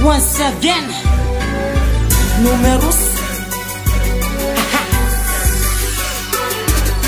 Once again, numerous.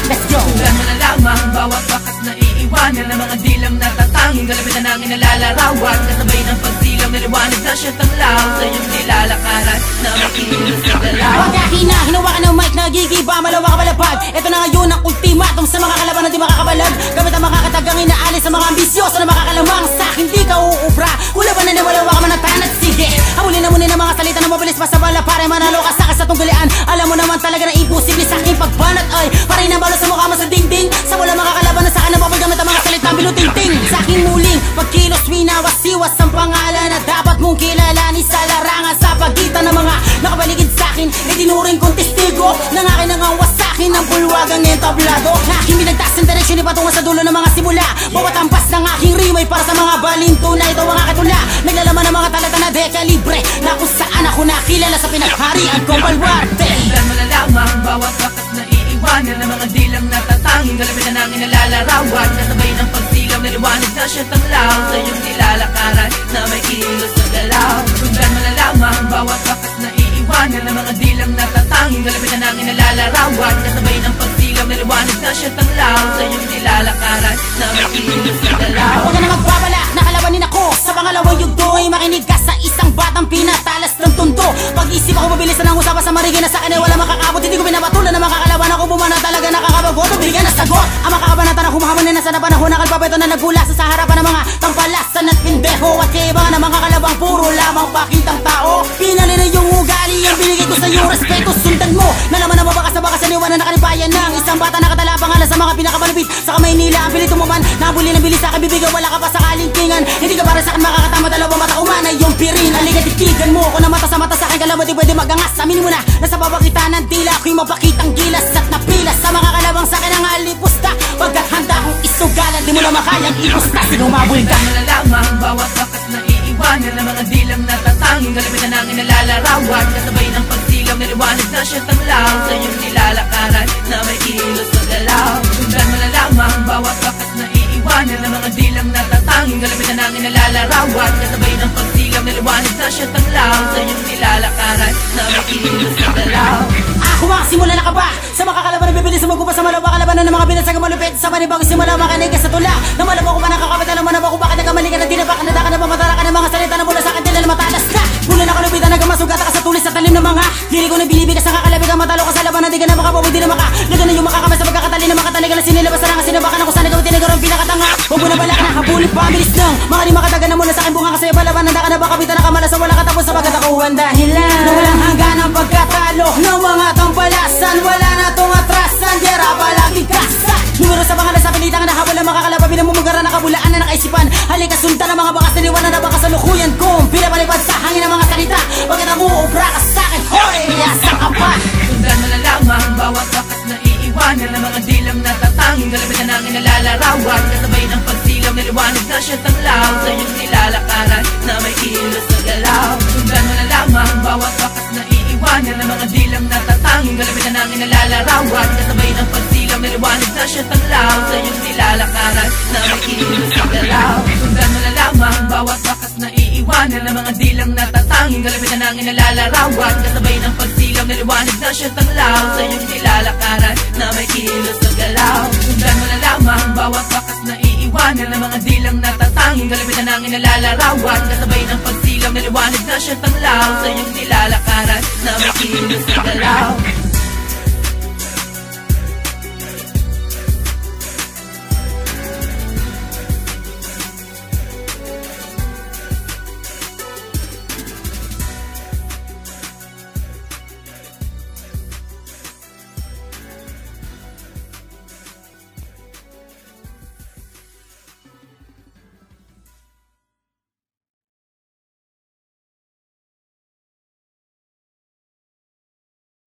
Let's go. Tandaan mo na lamang bawat bakas na iiwanan ng mga dilang natatanging galapitan ng inalalarawan. Kasabay ng pagsilaw na liwanag na siya tanglaw sa iyong nilalakaran na makikilos sa galaw. Huwag kahina, hinawakan ng mic, nagigiba, malawa kabalapag. Ito na ngayon ang ultimatum sa mga kalaban na di makakabalag. Gamit ang makakatagang inaalis sa mga ambisyoso na makakalamang sa akin di ka uubra. Kula ba na nawalawa ka man ng tanat, sige. Hamulin na muna ng mga salita na mabilis pa sa bala para manalo ka sa akin sa tunggalian. Alam mo naman talaga na imposible sa aking pagbanat ay parin ang balo sa mukha mo sa dingding. Sa wala makakalaban na sa akin na bawal gamit ang mga salita binuting-ting. Sa aking muling pagkilos, winawas-iwas ang pangalan na dapat mong kilalanin sa larangan sa pagitan ng mga nakabaligid sa akin. Itinuring kong testigo ng akin ang wasakin ng bulwagang entablado. Na aking binagtas ng direksyon ipatungo sa dulo ng mga simula. Bawat ampas ng aking rimay para sa mga balinto na ito ang akatula. Naglalaman ng mga talata na dekalibre na kung saan ako nakilala sa pinagharian kong baluarte. Tandaan mo na lamang bawat bakas na iiwanan ng mga dilang natatanging galapitan ng inalalarawan. Kasabay ng pagsilaw na liwanag na siya tanglaw sa iyong nilalakaran na may kilos sa galaw. Tandaan mo na lamang bawat bakas na iiwanan ng mga dilang natatanging galapitan ng inalalarawan. Kasabay ng pagsilaw na liwanag na siya tanglaw sa iyong nilalakaran na may kilos sa galaw. Huwag ka na magbabalak na kalabanin ako sa pangalawang yugto ay makinig ka sa isang batang pinatalas ng tundo. Pag-isip ako mabilis na ng usapan sa marigin na sa akin ay wala makakabot. Hindi ko pinapatulan na makakalaban ako bumana talaga nakakabagot. Bigyan na sagot ang makabanatan na humahaman na nasa na panahon na kalpapeto na nagulasa sa harapan ng mga tampalasan at pindeho. At kaiba na mga kalabang puro lamang pakitang tao. Pinali na yung ugali ang binigay ko sa iyo respeto. Sundan mo nalaman na mabakas na bakas sa niwanan na kalibayan ng isang bata na katala pangalan sa mga pinakamalupit sa Maynila. Ang pilit umuman nabuli ng bilis sa akin bibigyan wala ka pa sa kalingkingan. Hindi ka para sa akin makakatama dalawang mata umanay yung pirin. Halika titigan mo ako na mata sa akin kalabang di pwede magangas. Aminin mo na nasa babakitan ng tila ako'y mapakitang gilas at napilas sa mga kalabang sa akin ang alipusta. Pagkat handa akong isugalan di mo na makayang ipusta. Sinumabol ka. Tandaan mo na lamang bawat bakas na iiwanan ng mga dilang natatanging galapitan ng inalalarawan. Kasabay ng pagsilaw na liwanag na siya tanglaw sa iyong nilalakaran na may kilos sa galaw. Tandaan mo na lamang bawat bakas na iiwanan ng mga dilang natatanging galapitan ng inalalarawan. Kasabay ng pagsilaw na liwanag na siya tanglaw sa iyong nilalakaran na may kilos sa galaw. Ako makasimula na ka ba? Sa makakalaban na bibilis sa magkupas sa malawa kalaban ng mga binasag malupit. Sa panibagong simula makinig sa tula na malabaw ko pa nakakapit. Alam mo na ba kung bakit nakamali ka na di na baka nadaka na pamatara ka ng mga salita na mula sa akin tila na matalas ka. Mula na kalupitan nagamasugata ka sa tulis sa talim ng mga dili ko na binibigas ang kakalabig ang matalo ka sa laban na di ka na makabawi di na maka. Laga na yung makakamay sa pagkakatali na makatali ka na sinilabas sa rangas sinabakan ako sana gawin tinagaro ang pinakatanga. Huwag mo na bala ka na habulin pa bilis nang mga di makataga na muna sa akin bunga kasi balaban nanda ka na baka bita na kamala sa wala katapos sa pagkatakuhan dahilan na walang hanggan ang pagkatalo ng mga tampalasan. Wala na tong atrasan dira palagi kasan. Numero sa pangalan sa pilitan na habol ang makakalapa pinamumugara na kabulaan na nakaisipan. Halika sundan ang mga bakas na liwanan na baka sa lukuyan ko. Pinapalipad sa hangin ang mga salita. Bakit ang uubra ka sa akin? Hoy! Asa ka pa? Sundan mo na lamang bawat bakas na iiwanan ng mga dilang natatanging galapitan ng inalalarawan. Kasabay ng pagsilaw na liwanag na siya tanglaw sa iyong nilalakaran na may kilos sa galaw. Sundan mo na lamang bawat bakas na iiwanan ng mga dilang natatanging galapitan ng inalalarawan. Kasabay ng pagsilaw na liwanag na siya tanglaw sa iyong nilalakaran na may kilos sa galaw. Sundan mo na lamang bawat bakas na iiwanan ng mga dilang natatanging galapitan ng inalalarawan. Kasabay ng pagsilaw na liwanag na siya tanglaw sa iyong nilalakaran na may kilos sa galaw. Sundan mo na lamang bawat bakas na iiwanan ng mga dilang natatanging galapitan ng inalalarawan. Kasabay ng pagsilaw na liwanag na siya tanglaw sa iyong nilalakaran na may kilos sa galaw.